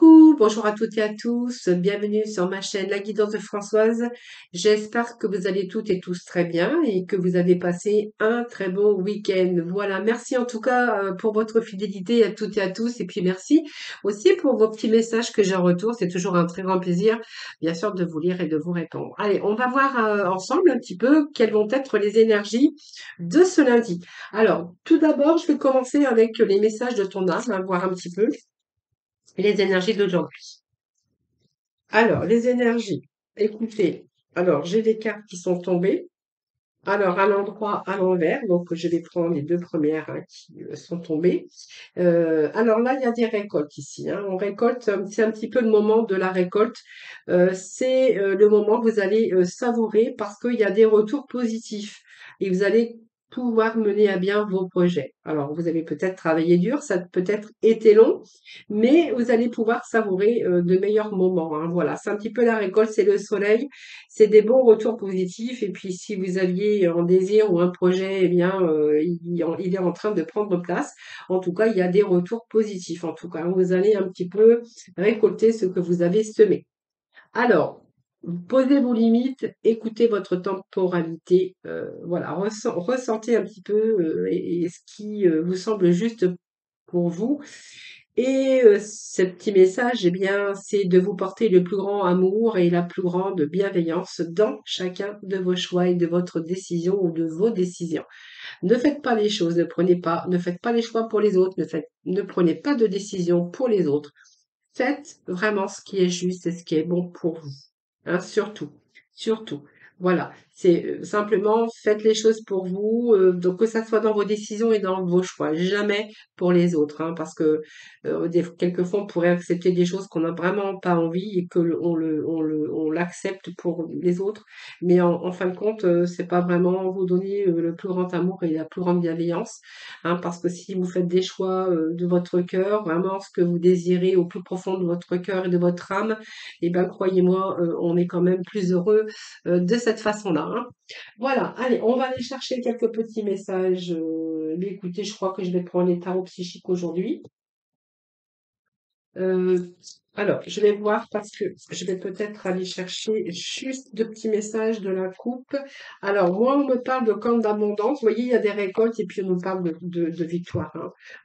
Coucou, bonjour à toutes et à tous, bienvenue sur ma chaîne La Guidance de Françoise. J'espère que vous allez toutes et tous très bien et que vous avez passé un très bon week-end. Voilà, merci en tout cas pour votre fidélité à toutes et à tous et puis merci aussi pour vos petits messages que j'ai en retour. C'est toujours un très grand plaisir, bien sûr, de vous lire et de vous répondre. Allez, on va voir ensemble un petit peu quelles vont être les énergies de ce lundi. Alors, tout d'abord, je vais commencer avec les messages de ton âme, voir un petit peu les énergies d'aujourd'hui. Alors, les énergies. Écoutez, alors j'ai des cartes qui sont tombées. Alors, à l'endroit, à l'envers. Donc, je vais prendre les deux premières qui sont tombées. Alors là, il y a des récoltes ici. On récolte, c'est un petit peu le moment de la récolte. C'est le moment que vous allez savourer parce qu'il y a des retours positifs et vous allez pouvoir mener à bien vos projets. Alors, vous avez peut-être travaillé dur, ça a peut-être été long, mais vous allez pouvoir savourer de meilleurs moments. Voilà, c'est un petit peu la récolte, c'est le soleil, c'est des bons retours positifs. Et puis, si vous aviez un désir ou un projet, eh bien, il est en train de prendre place. En tout cas, il y a des retours positifs. En tout cas, vous allez un petit peu récolter ce que vous avez semé. Alors, posez vos limites, écoutez votre temporalité, voilà, ressentez un petit peu et ce qui vous semble juste pour vous. Et ce petit message, eh bien, c'est de vous porter le plus grand amour et la plus grande bienveillance dans chacun de vos choix et de votre décision ou de vos décisions. Ne faites pas les choses, ne faites pas les choix pour les autres, ne prenez pas de décision pour les autres. Faites vraiment ce qui est juste et ce qui est bon pour vous. Surtout, surtout. Voilà, c'est simplement faites les choses pour vous, donc que ça soit dans vos décisions et dans vos choix, jamais pour les autres, parce que quelquefois on pourrait accepter des choses qu'on n'a vraiment pas envie et que on l'accepte pour les autres, mais en fin de compte, c'est pas vraiment vous donner le plus grand amour et la plus grande bienveillance, parce que si vous faites des choix de votre cœur, vraiment ce que vous désirez au plus profond de votre cœur et de votre âme, et ben croyez-moi, on est quand même plus heureux de cette façon-là. Voilà, allez, on va aller chercher quelques petits messages. Mais écoutez, je crois que je vais prendre les tarots psychiques aujourd'hui. Euh, alors, je vais voir parce que je vais peut-être aller chercher juste deux petits messages de la coupe. Alors, moi, on me parle de camp d'abondance. Vous voyez, il y a des récoltes et puis on nous parle de victoire.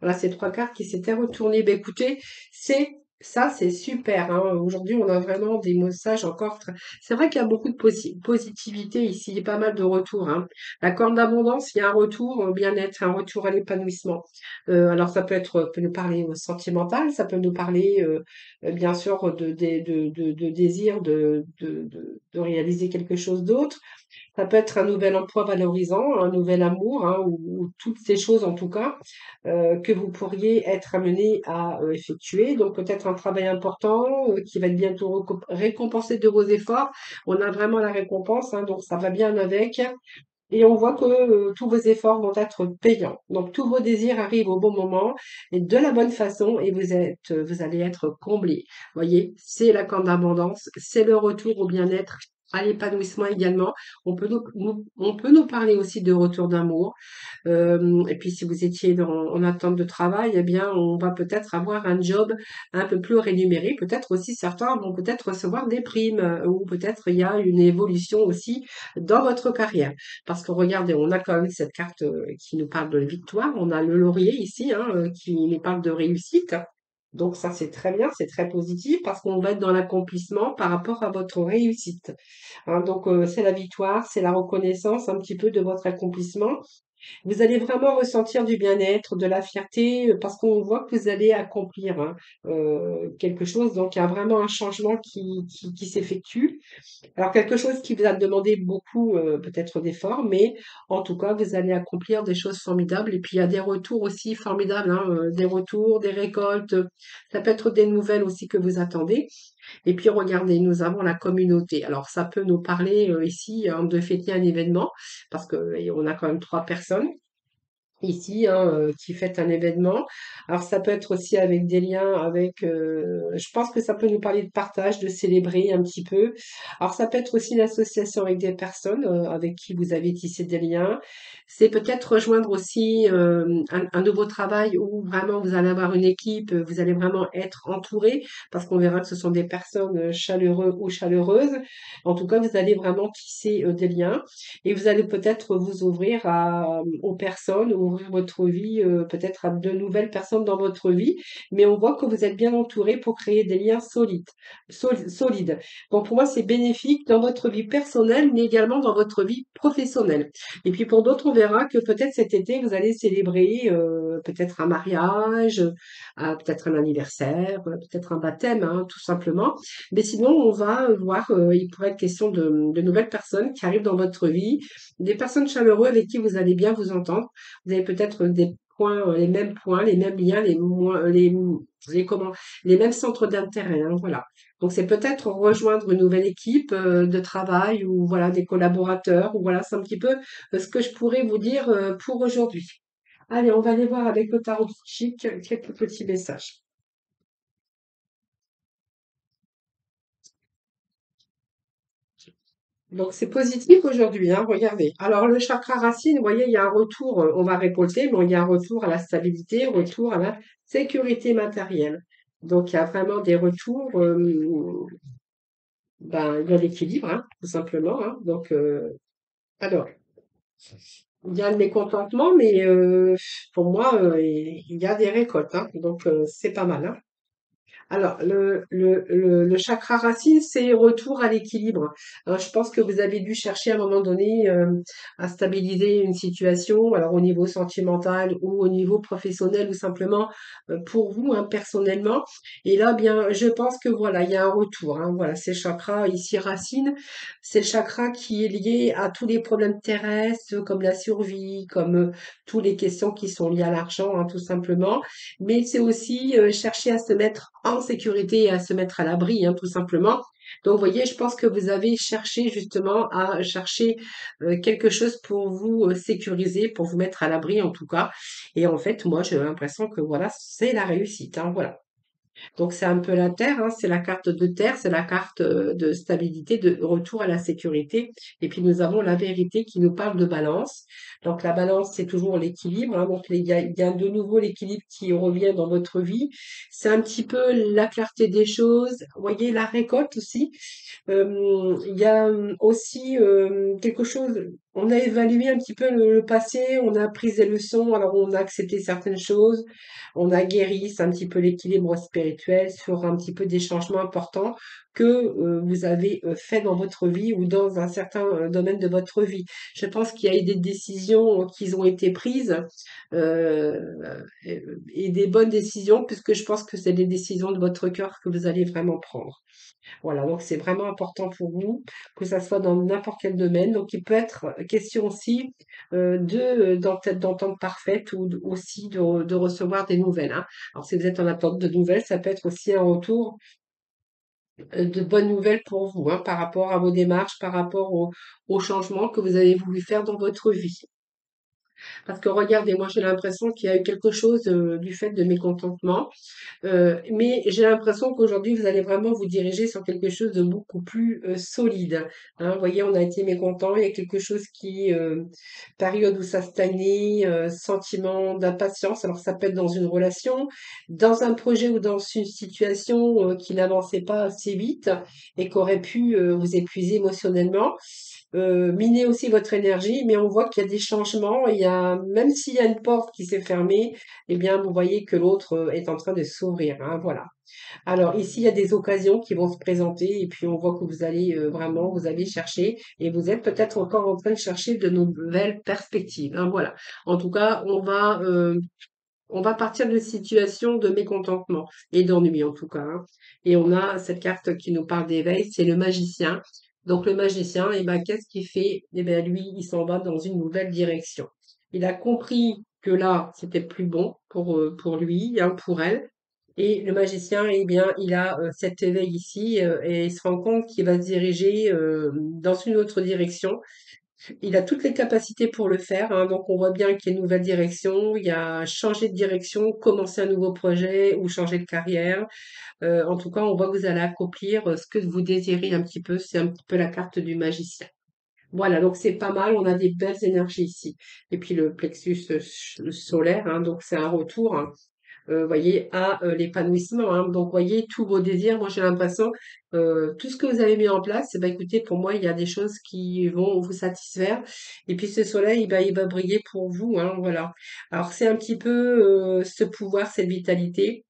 Voilà, ces trois cartes qui s'étaient retournées. Ben, écoutez, c'est super. Aujourd'hui, on a vraiment des messages encore. C'est vrai qu'il y a beaucoup de positivité ici, il y a pas mal de retours. La corne d'abondance, il y a un retour au bien-être, un retour à l'épanouissement. Alors ça peut nous parler sentimental, ça peut nous parler bien sûr de désir de réaliser quelque chose d'autre. Ça peut être un nouvel emploi valorisant, un nouvel amour, ou toutes ces choses en tout cas que vous pourriez être amené à effectuer. Donc peut-être un travail important qui va être bientôt récompensé de vos efforts. On a vraiment la récompense, donc ça va bien avec. Et on voit que tous vos efforts vont être payants. Donc tous vos désirs arrivent au bon moment et de la bonne façon et vous allez être comblés. Voyez, c'est la corne d'abondance, c'est le retour au bien-être, à l'épanouissement également. On peut nous parler aussi de retour d'amour. Et puis si vous étiez en attente de travail, eh bien on va peut-être avoir un job un peu plus rémunéré. Peut-être aussi certains vont peut-être recevoir des primes ou peut-être il y a une évolution aussi dans votre carrière. Parce que regardez, on a quand même cette carte qui nous parle de victoire. On a le laurier ici qui nous parle de réussite. Donc ça, c'est très bien, c'est très positif parce qu'on va être dans l'accomplissement par rapport à votre réussite. Donc c'est la victoire, c'est la reconnaissance un petit peu de votre accomplissement. Vous allez vraiment ressentir du bien-être, de la fierté, parce qu'on voit que vous allez accomplir quelque chose. Donc il y a vraiment un changement qui s'effectue. Alors quelque chose qui vous a demandé beaucoup peut-être d'efforts, mais en tout cas, vous allez accomplir des choses formidables. Et puis il y a des retours aussi formidables, des retours, des récoltes. Ça peut être des nouvelles aussi que vous attendez. Et puis regardez, nous avons la communauté. Alors ça peut nous parler ici de fêter un événement, parce que on a quand même trois personnes. ici, hein, qui fête un événement. Alors ça peut être aussi avec des liens avec, je pense que ça peut nous parler de partage, de célébrer un petit peu. Alors ça peut être aussi l'association avec des personnes avec qui vous avez tissé des liens. C'est peut-être rejoindre aussi un nouveau travail où vraiment vous allez avoir une équipe, vous allez vraiment être entouré parce qu'on verra que ce sont des personnes chaleureux ou chaleureuses. En tout cas, vous allez vraiment tisser des liens. Et vous allez peut-être vous ouvrir aux personnes, ouvrir votre vie, peut-être à de nouvelles personnes dans votre vie, mais on voit que vous êtes bien entouré pour créer des liens solides. Donc pour moi, c'est bénéfique dans votre vie personnelle, mais également dans votre vie professionnelle. Et puis pour d'autres, on verra que peut-être cet été, vous allez célébrer peut-être un mariage, peut-être un anniversaire, peut-être un baptême, hein, tout simplement. Mais sinon, on va voir, il pourrait être question de nouvelles personnes qui arrivent dans votre vie, des personnes chaleureuses avec qui vous allez bien vous entendre. Vous avez peut-être des points, les mêmes liens, comment, les mêmes centres d'intérêt, hein, voilà. Donc c'est peut-être rejoindre une nouvelle équipe de travail ou voilà des collaborateurs ou voilà c'est un petit peu ce que je pourrais vous dire pour aujourd'hui. Allez, on va aller voir avec le tarot psychique quelques petits messages. Donc c'est positif aujourd'hui, hein, regardez. Alors le chakra racine, vous voyez, il y a un retour, on va récolter, mais il y a un retour à la stabilité, retour à la sécurité matérielle. Donc il y a vraiment des retours, ben, il y a l'équilibre, hein, tout simplement. Hein. Donc alors, il y a le mécontentement, mais pour moi, il y a des récoltes, hein, donc c'est pas mal. Hein. Alors, le chakra racine, c'est retour à l'équilibre. Je pense que vous avez dû chercher à un moment donné à stabiliser une situation, alors au niveau sentimental ou au niveau professionnel ou simplement pour vous, hein, personnellement. Et là, bien, je pense que voilà, il y a un retour. Hein, voilà, c'est le chakra ici racine. C'est le chakra qui est lié à tous les problèmes terrestres, comme la survie, comme toutes les questions qui sont liées à l'argent, hein, tout simplement mais c'est aussi chercher à se mettre en sécurité et à se mettre à l'abri, hein, tout simplement. Donc, vous voyez, je pense que vous avez cherché justement à chercher quelque chose pour vous sécuriser, pour vous mettre à l'abri en tout cas. Et en fait, moi, j'ai l'impression que voilà, c'est la réussite, hein, voilà. Donc c'est un peu la terre, hein, c'est la carte de terre, c'est la carte de stabilité, de retour à la sécurité. Et puis nous avons la vérité qui nous parle de balance. Donc la balance, c'est toujours l'équilibre. Hein, donc il y a de nouveau l'équilibre qui revient dans votre vie. C'est un petit peu la clarté des choses. Vous voyez, la récolte aussi. Il y a aussi quelque chose, on a évalué un petit peu le passé, on a pris des leçons, alors on a accepté certaines choses, on a guéri, c'est un petit peu l'équilibre spirituel sur un petit peu des changements importants que vous avez fait dans votre vie ou dans un certain domaine de votre vie. Je pense qu'il y a eu des décisions qui ont été prises euh, et des bonnes décisions, puisque je pense que c'est des décisions de votre cœur que vous allez vraiment prendre. Voilà, donc c'est vraiment important pour vous, que ça soit dans n'importe quel domaine. Donc il peut être question aussi d'entente parfaite ou aussi de recevoir des nouvelles. Hein. Alors si vous êtes en attente de nouvelles, ça peut être aussi un retour de bonnes nouvelles pour vous, hein, par rapport à vos démarches, par rapport aux changements que vous avez voulu faire dans votre vie. Parce que regardez, moi j'ai l'impression qu'il y a eu quelque chose du fait de mécontentement. Mais j'ai l'impression qu'aujourd'hui, vous allez vraiment vous diriger sur quelque chose de beaucoup plus solide. Hein, vous voyez, on a été mécontent, il y a quelque chose période où ça stagnait, sentiment d'impatience. Alors ça peut être dans une relation, dans un projet ou dans une situation qui n'avançait pas assez vite et qui aurait pu vous épuiser émotionnellement. Miner aussi votre énergie, mais on voit qu'il y a des changements. Même s'il y a une porte qui s'est fermée, eh bien, vous voyez que l'autre est en train de s'ouvrir, hein, voilà. Alors ici, il y a des occasions qui vont se présenter et puis on voit que vous allez vraiment, vous allez chercher et vous êtes peut-être encore en train de chercher de nouvelles perspectives, hein, voilà. En tout cas, on va partir de situations de mécontentement et d'ennui en tout cas. Hein. Et on a cette carte qui nous parle d'éveil, c'est le magicien. Donc le magicien, eh ben, qu'est-ce qu'il fait? Eh ben, lui, il s'en va dans une nouvelle direction. Il a compris que là, c'était plus bon pour lui, hein, pour elle. Et le magicien, eh bien, il a cet éveil ici et il se rend compte qu'il va se diriger dans une autre direction Il a toutes les capacités pour le faire, hein, donc on voit bien qu'il y a une nouvelle direction, il y a changer de direction, commencer un nouveau projet ou changer de carrière. En tout cas, on voit que vous allez accomplir ce que vous désirez un petit peu. C'est un petit peu la carte du magicien. Voilà, donc c'est pas mal. On a des belles énergies ici. Et puis le plexus solaire, hein, donc c'est un retour, hein, voyez, à l'épanouissement, hein. Donc, voyez, tous vos désirs, moi j'ai l'impression, tout ce que vous avez mis en place, eh ben, écoutez, pour moi, il y a des choses qui vont vous satisfaire. Et puis ce soleil, ben, il va briller pour vous, hein, voilà. Alors, c'est un petit peu ce pouvoir, cette vitalité.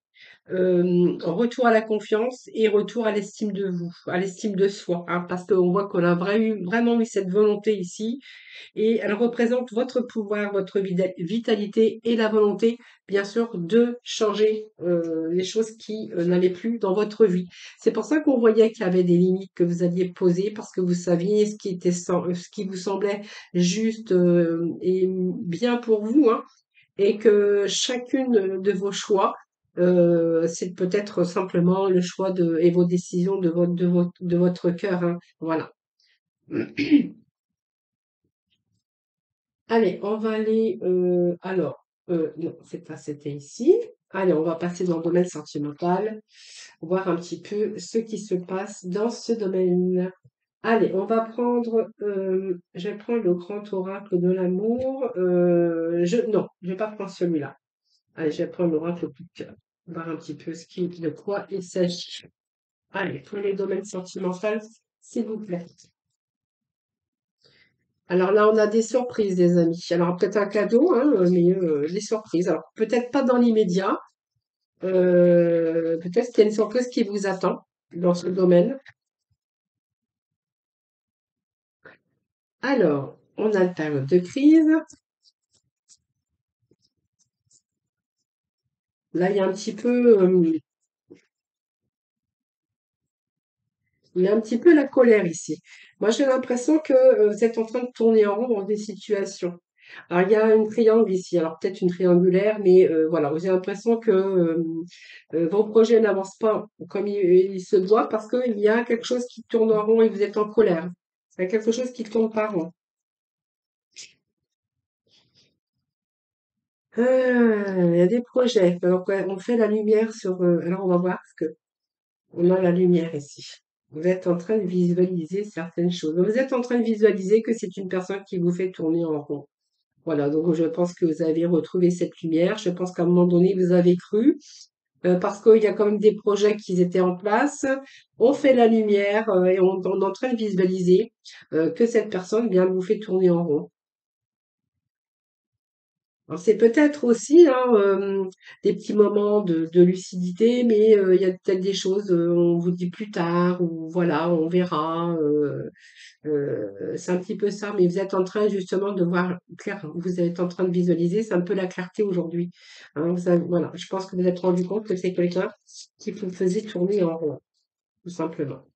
Retour à la confiance et retour à l'estime de vous, à l'estime de soi, hein, parce qu'on voit qu'on a vraiment eu cette volonté ici, et elle représente votre pouvoir, votre vitalité et la volonté, bien sûr, de changer les choses qui n'allaient plus dans votre vie. C'est pour ça qu'on voyait qu'il y avait des limites que vous aviez posées parce que vous saviez ce qui vous semblait juste et bien pour vous, hein, et que chacune de vos choix, c'est peut-être simplement le choix et vos décisions de votre cœur, hein. Voilà. Allez, on va aller, non, c'est pas, c'était ici. Allez, on va passer dans le domaine sentimental, voir un petit peu ce qui se passe dans ce domaine. Allez, on va prendre, je vais prendre le grand oracle de l'amour. Non, je vais pas prendre celui-là. Allez, je vais prendre l'oracle au coup de cœur, voir un petit peu de quoi il s'agit. Allez, pour les domaines sentimentaux, s'il vous plaît. Alors là, on a des surprises, les amis. Alors peut-être un cadeau, hein, mais des surprises. Alors peut-être pas dans l'immédiat. Peut-être qu'il y a une surprise qui vous attend dans ce domaine. Alors, on a une période de crise. Là, il y a un petit peu, il y a un petit peu la colère ici. Moi, j'ai l'impression que vous êtes en train de tourner en rond dans des situations. Alors, il y a une triangle ici, alors peut-être une triangulaire, mais voilà, j'ai l'impression que vos projets n'avancent pas comme il se doit parce qu'il y a quelque chose qui tourne en rond et vous êtes en colère. Il y a quelque chose qui tourne pas rond. Il y a des projets. Alors, ouais, on fait la lumière sur. Alors, on va voir parce que on a la lumière ici. Vous êtes en train de visualiser certaines choses. Vous êtes en train de visualiser que c'est une personne qui vous fait tourner en rond. Voilà, donc je pense que vous avez retrouvé cette lumière. Je pense qu'à un moment donné, vous avez cru, parce qu'il y a quand même des projets qui étaient en place. On fait la lumière et on est en train de visualiser que cette personne bien vous fait tourner en rond. Alors c'est peut-être aussi hein, des petits moments de lucidité, mais il y a peut-être des choses, on vous dit plus tard, ou voilà, on verra. C'est un petit peu ça, mais vous êtes en train justement de voir clair, vous êtes en train de visualiser, c'est un peu la clarté aujourd'hui, hein. Voilà, je pense que vous vous êtes rendu compte que c'est quelqu'un qui vous faisait tourner en rond, tout simplement.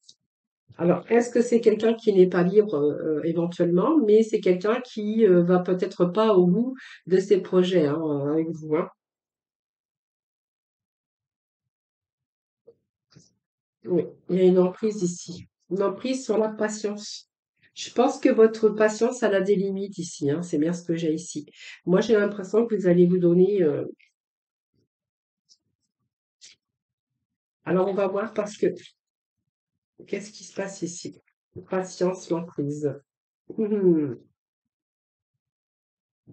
Alors, est-ce que c'est quelqu'un qui n'est pas libre éventuellement, mais c'est quelqu'un qui va peut-être pas au bout de ses projets hein, avec vous, hein. Oui, il y a une emprise ici, une emprise sur la patience. Je pense que votre patience, elle a des limites ici, hein, c'est bien ce que j'ai ici. Moi, j'ai l'impression que vous allez vous donner. Alors, on va voir parce que qu'est-ce qui se passe ici? Patience, l'emprise. Mhm.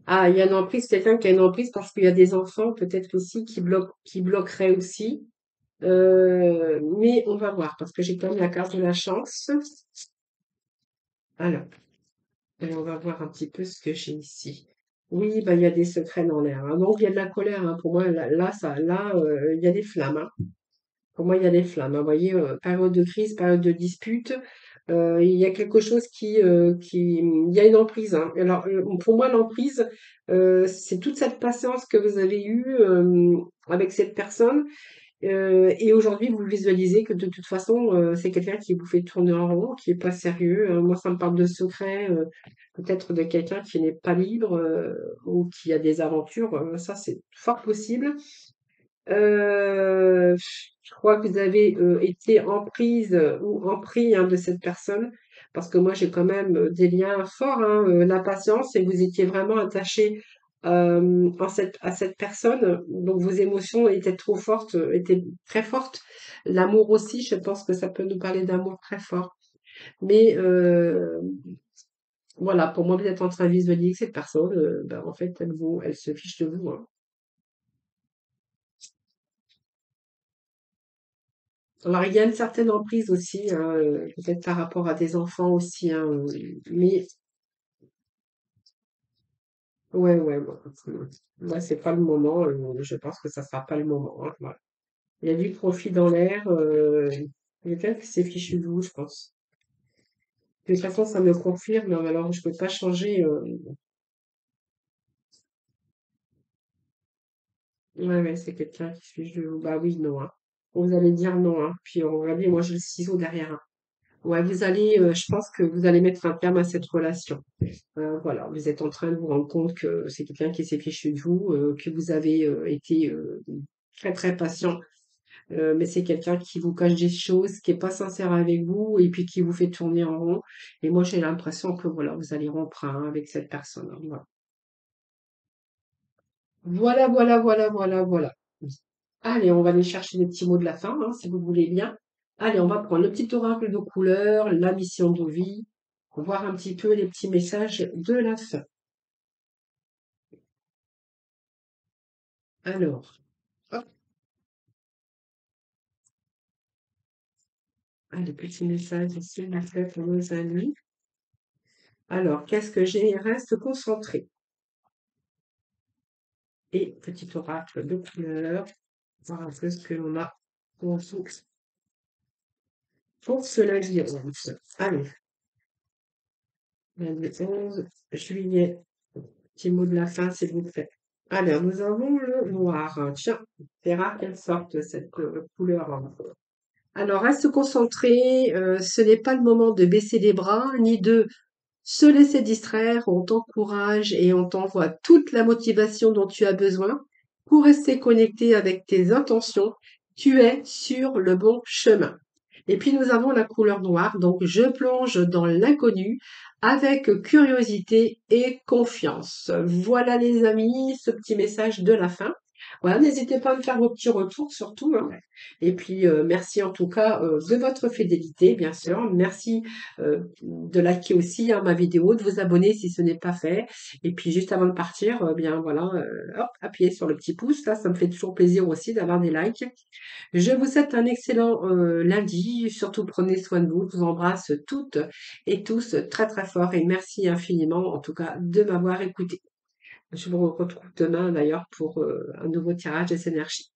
Ah, il y a une emprise, quelqu'un qui a une emprise parce qu'il y a des enfants peut-être aussi qui bloqueraient aussi. Mais on va voir parce que j'ai quand même la carte de la chance. Alors, on va voir un petit peu ce que j'ai ici. Oui, bah, il y a des secrets dans l'air, hein. Donc, il y a de la colère, hein. Pour moi, il y a des flammes, hein. Pour moi, il y a des flammes, hein. Vous voyez, période de crise, période de dispute, il y a quelque chose il y a une emprise, hein. Alors, pour moi, l'emprise, c'est toute cette patience que vous avez eue avec cette personne. Et aujourd'hui, vous visualisez que de toute façon, c'est quelqu'un qui vous fait tourner en rond, qui est pas sérieux. Moi, ça me parle de secret, peut-être de quelqu'un qui n'est pas libre ou qui a des aventures. Ça, c'est fort possible. Je crois que vous avez été en prise ou en pris hein, de cette personne, parce que moi j'ai quand même des liens forts, hein, la patience, et vous étiez vraiment attaché à cette personne, donc vos émotions étaient trop fortes, étaient très fortes. L'amour aussi, je pense que ça peut nous parler d'amour très fort. Mais voilà, pour moi, vous êtes en train de visualiser que cette personne, ben, en fait, elle se fiche de vous, hein. Alors, il y a une certaine emprise aussi, hein, peut-être par rapport à des enfants aussi, hein, mais ouais, là, c'est pas le moment, je pense que ça sera pas le moment, hein, voilà. Il y a du profit dans l'air, quelqu'un qui s'est fichu de vous, je pense. De toute façon, ça me confirme, mais alors je peux pas changer, ouais, c'est quelqu'un qui se fiche de vous. Bah oui, non, hein. Vous allez dire non, hein. Puis regardez, moi j'ai le ciseau derrière, hein. Ouais, vous allez, je pense que vous allez mettre un terme à cette relation. Voilà, vous êtes en train de vous rendre compte que c'est quelqu'un qui s'est fichu de vous, que vous avez été très très patient, mais c'est quelqu'un qui vous cache des choses, qui est pas sincère avec vous et puis qui vous fait tourner en rond. Et moi, j'ai l'impression que voilà, vous allez rompre hein, avec cette personne, hein. Voilà. Voilà. Allez, on va aller chercher les petits mots de la fin, hein, si vous voulez bien. Allez, on va prendre le petit oracle de couleur, la mission de vie, voir un petit peu les petits messages de la fin. Alors, hop, les petits messages ici, la fin pour nos amis. Alors, qu'est-ce que j'ai? Reste concentré. Et petit oracle de couleur, voir un peu ce que l'on a pour ce lundi 11. Allez, lundi 11 juillet. Petit mot de la fin, s'il vous plaît. Alors, nous avons le noir. Tiens, c'est rare qu'elle sorte cette couleur, hein. Alors, reste concentré. Ce n'est pas le moment de baisser les bras, ni de se laisser distraire. On t'encourage et on t'envoie toute la motivation dont tu as besoin pour rester connecté avec tes intentions. Tu es sur le bon chemin. Et puis nous avons la couleur noire, donc je plonge dans l'inconnu avec curiosité et confiance. Voilà les amis, ce petit message de la fin. Voilà, n'hésitez pas à me faire vos petits retours surtout, hein. Et puis merci en tout cas de votre fidélité, bien sûr. Merci de liker aussi hein, ma vidéo, de vous abonner si ce n'est pas fait. Et puis juste avant de partir, bien voilà, hop, appuyez sur le petit pouce. Là, ça me fait toujours plaisir aussi d'avoir des likes. Je vous souhaite un excellent lundi. Surtout, prenez soin de vous. Je vous embrasse toutes et tous très très fort et merci infiniment en tout cas de m'avoir écouté. Je vous retrouve demain d'ailleurs pour un nouveau tirage des énergies.